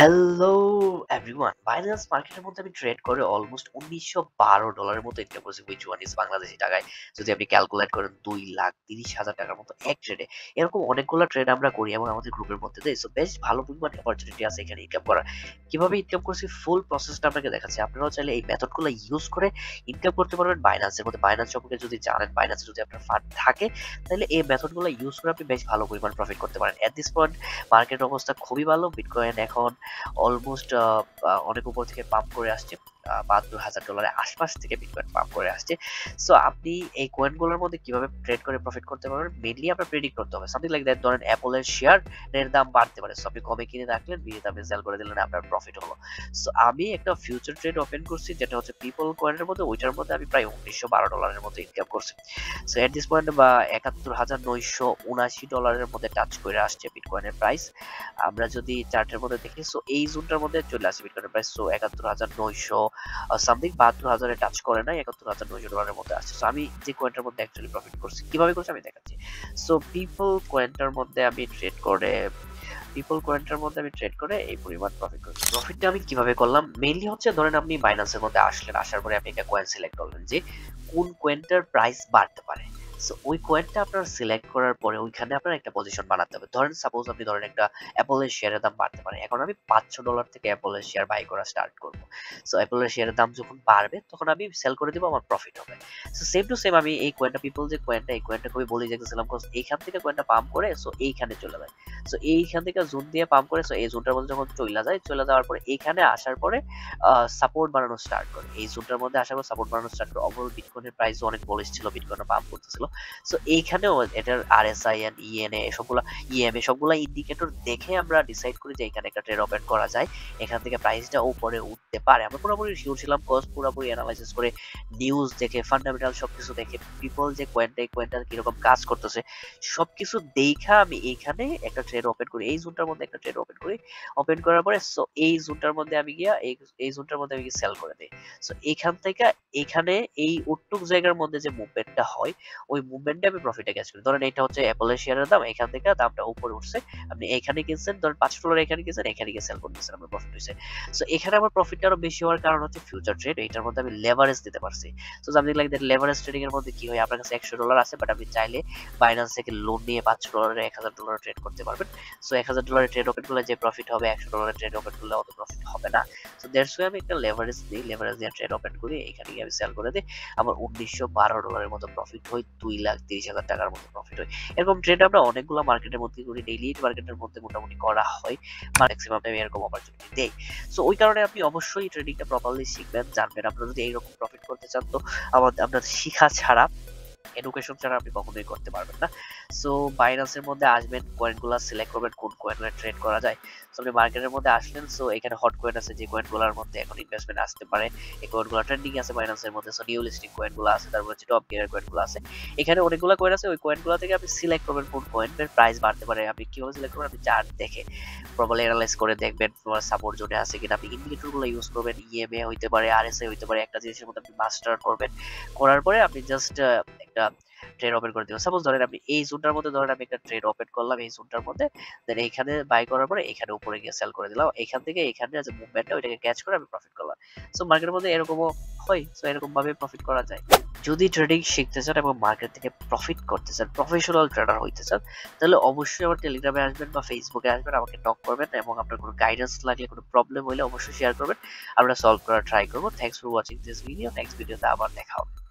Hello everyone, Binance মার্কেটের মধ্যে আমি ট্রেড করে অলমোস্ট $1912 মতো ইনকাম করছি, হুইচ ওয়ান ইজ বাংলাদেশি টাকায় যদি আপনি ক্যালকুলেট করেন 2,30,000 টাকার মতো এক ট্রেডে। এরকম অনেকগুলো ট্রেড আমরা করি এবং আমাদের গ্রুপের মধ্যে দেই। সো বেশ ভালো পরিমাণ অপরচুনিটি আছে এখানে ইনকাম করার। কিভাবে ইনকাম করছি ফুল প্রসেসটা আপনাকে দেখাচ্ছি। আপনারাও চাইলে এই মেথডগুলো ইউজ করে ইনকাম করতে পারবেন বাইন্যান্সের মধ্যে। বাইন্যান্স সম্পর্কে যদি জানেন, বাইন্যান্সে যদি আপনার ফান্ড থাকে, তাহলে এই মেথডগুলো ইউজ করে আপনি বেশ ভালো পরিমাণ প্রফিট করতে পারেন। এট দিস পয়েন্ট মার্কেটের অবস্থা খুবই ভালো। বিটকয়েন এখন অলমোস্ট অনেক উপর থেকে পাম্প করে আসছে। $72,000 আশপাশ থেকে বিটকয়েন পাম্প করে আসছে। সো আপনি এই কয়েনগুলোর মধ্যে কিভাবে ট্রেড করে প্রফিট করতে পারবেন, মেইনলি আপনার প্রেডিক্ট করতে হবে। সামথিং লাইক দ্যাট, ধরেন অ্যাপলের শেয়ারের দাম বাড়তে পারে, সো আপনি কমে কিনে রাখলেন, বিয়ে দামে সেল করে দিলেন, আপনার প্রফিট হলো। সো আমি একটা ফিউচার ট্রেড ওপেন করছি, যেটা হচ্ছে পিপল কয়েনের মধ্যে। ওইটার মধ্যে আমি প্রায় $1912 মতো ইনকাম করছি। সো এট দিস পয়েন্ট বা $71,979 মধ্যে টাচ করে আসছে বিটকয়েনের প্রাইস। আমরা যদি চার্টের মধ্যে দেখি, সো এই জোনটার মধ্যে চলে আসে বিটকয়েনের প্রাইস। সো 71,900 সামথিং, 72,000-এ টাচ করে নাই, $71,900 মধ্যে আসছে। সো আমি যে কয়েনটার মধ্যে অ্যাকচুয়ালি প্রফিট করছি, কিভাবে করছি আমি দেখাচ্ছি। সো পিপল কয়েনটার মধ্যে আমি ট্রেড করে এই পরিমাণ প্রফিট করছি। প্রফিটটা আমি কিভাবে করলাম, মেইনলি হচ্ছে ধরেন আপনি বাইন্যান্সের মধ্যে আসলেন, আসার পরে আপনি একটা কয়েন সিলেক্ট করলেন যে কোন কয়েনটার প্রাইস বাড়তে পারে। সো ওই কয়েনটা আপনার সিলেক্ট করার পরে ওইখানে আপনার একটা পজিশন বানাতে হবে। ধরেন সাপোজ আপনি ধরেন একটা অ্যাপলের শেয়ারের দাম বাড়তে পারে। এখন আমি $500 থেকে অ্যাপলের শেয়ার বাই করা স্টার্ট করব। সো অ্যাপলের শেয়ারের দাম যখন বাড়বে তখন আমি সেল করে দিব, আমার প্রফিট হবে। সো সেম টু সেম আমি এই কয়েনটা এই কয়েনটা খুবই বলি যেতেছিলাম, কজ এইখান থেকে কয়েনটা পাম্প করে সো এইখানে চলে যায়। সো এইখান থেকে জোন দিয়ে পাম্প করে, সো এই জোনটার মধ্যে যখন চলে যাওয়ার পরে এইখানে আসার পরে সাপোর্ট বানানো স্টার্ট করে। এই জোনটার মধ্যে আসার পর সাপোর্ট বানানো স্টার্ট করে। ওভারঅল বিটকয়েনের প্রাইস অনেক বলিশ ছিল, বিটকয়েনও পাম্প করতেছিল। সো এইখানেও এটার আরএসআই এন্ড ইএনএ সবগুলা ইএমএ সবগুলা ইন্ডিকেটর দেখে আমরা ডিসাইড করি যে এখানে একটা ট্রেড ওপেন করা যায়, এখান থেকে প্রাইসটা উপরে উঠতে পারে। আমরা পুরোপুরি শিওর ছিলাম, কজ পুরোপুরি অ্যানালাইসিস করে, নিউজ দেখে, ফান্ডামেন্টাল সবকিছু দেখে, পিপল যে কয়েনটা কিরকম কাজ করতেছে সবকিছু দেখা আমি এইখানে একটা ট্রেড ওপেন করি। এই জোনটার মধ্যে একটা ট্রেড ওপেন করি। ওপেন করার পরে সো এই জোনটার মধ্যে আমি গিয়া এই জোনটার মধ্যে আমি গিয়ে সেল করে দিই। সো এখান থেকে এখানে এই উট্টুক জায়গার মধ্যে যে মুভমেন্টটা হয়, ওই মুভমেন্টে আমি প্রফিটে ক্যাচ করি। ধরেন এটা হচ্ছে অ্যাপলের শেয়ারের দাম, এখান থেকে দামটা উপরে উঠছে, আপনি এখানে কিনছেন, ধরেন $5 এখানে কিনছেন, এখানে গিয়ে সেল করতেছেন, আপনার প্রফিট হয়েছে। সো এখানে আমার প্রফিটটা আরো বেশি হওয়ার কারণ হচ্ছে ফিউচার ট্রেড, এটার মধ্যে আমি লেভারেজ দিতে পারছি। So something like that, leverage trading এর মধ্যে কি হয়, আপনার কাছে $100 আছে, বাট আপনি চাইলে বাইন্যান্স থেকে লোন নিয়ে $500 $1,000 ট্রেড করতে পারবেন। সো $1,000 ট্রেড ওপেন করলে যে প্রফিট হবে, $100 ট্রেড ওপেন করলে অত প্রফিট হবে না। সো দ্যাটস ওয়াই আমি একটা লেভারেজ দিই, লেভারেজ দিয়ে ট্রেড ওপেন করি, এখানে গিয়ে আমি সেল করে দিই। আমার $1912 মতো প্রফিট হয়, 2,30,000 টাকার মতো প্রফিট হয়। এরকম ট্রেড আমরা অনেকগুলো মার্কেটের মধ্যে করি, ডেইলি মার্কেটের মধ্যে মোটামুটি করা হয়, ম্যাক্সিমাম টাইম এরকম অপরচুনিটি দেই। সো ওই কারণে আপনি অবশ্যই ট্রেডিংটা প্রপারলি শিখবেন, জানবেন। আপনারা যদি এইরকম প্রফিট করতে চান, তো আপনার শিখা ছাড়া, এডুকেশন ছাড়া আপনি কখনোই করতে পারবেন না। সো বাইন্যান্সের মধ্যে আসবেন, কয়েনগুলো সিলেক্ট করবেন কোন কয়েনে ট্রেড করা যায়। সো আপনি মার্কেটের মধ্যে আসলেন, সো এখানে হট কয়েন আছে, যে কয়েনগুলোর মধ্যে এখন ইনভেস্টমেন্ট আসতে পারে, এই কয়েনগুলো ট্রেন্ডিং আছে বাইন্যান্সের মধ্যে। সো নিউ লিস্টিং কয়েনগুলো আছে, তারপর হচ্ছে টপ গিয়ারের কয়েনগুলো আছে। এখানে অনেকগুলো কয়েন আছে, ওই কয়েনগুলো থেকে আপনি সিলেক্ট করবেন কোন কয়েনের প্রাইস বাড়তে পারে। আপনি কিভাবে সিলেক্ট করবেন, আপনি চার্ট দেখে প্রপারলি অ্যানালাইজ করে দেখবেন তোমার সাপোর্ট জোনে আছে কিনা। আপনি ইন্ডিকেটরগুলো ইউজ করবেন, ইএমএ হইতে পারে, আরএসআই হইতে পারে, একটা জিনিসের মধ্যে আপনি মাস্টার করবেন। করার পরে আপনি জাস্ট একটা ট্রেড ওপেন করে দিবেন। সাপোজ ধরেন আপনি এই জোনটার মধ্যে, ধরেন আমি একটা ট্রেড ওপেন করলাম এই জোনটার মধ্যে, দেন এইখানে বাই করার পরে এখানে উপরে গিয়ে সেল করে দিলাম। এখান থেকে এখানে যে মুভমেন্টটা, ওইটাকে ক্যাচ করে আমি প্রফিট করলাম। সো মার্কেটের মধ্যে এরকমও হয়, সো এরকম ভাবে প্রফিট করা যায়। যদি ট্রেডিং শিখতে চান এবং মার্কেট থেকে প্রফিট করতে চান, প্রফেশনাল ট্রেডার হইতে চান, তাহলে অবশ্যই আমার টেলিগ্রামে আসবেন বা ফেসবুকে আসবেন, আমাকে টক করবেন, এবং আপনার কোনো গাইডেন্স লাগলে, কোনো প্রবলেম হলে অবশ্যই শেয়ার করবেন, আমরা সলভ করার ট্রাই করবো। Thanks for watching this video. Next ভিডিওতে আবার দেখা হবে।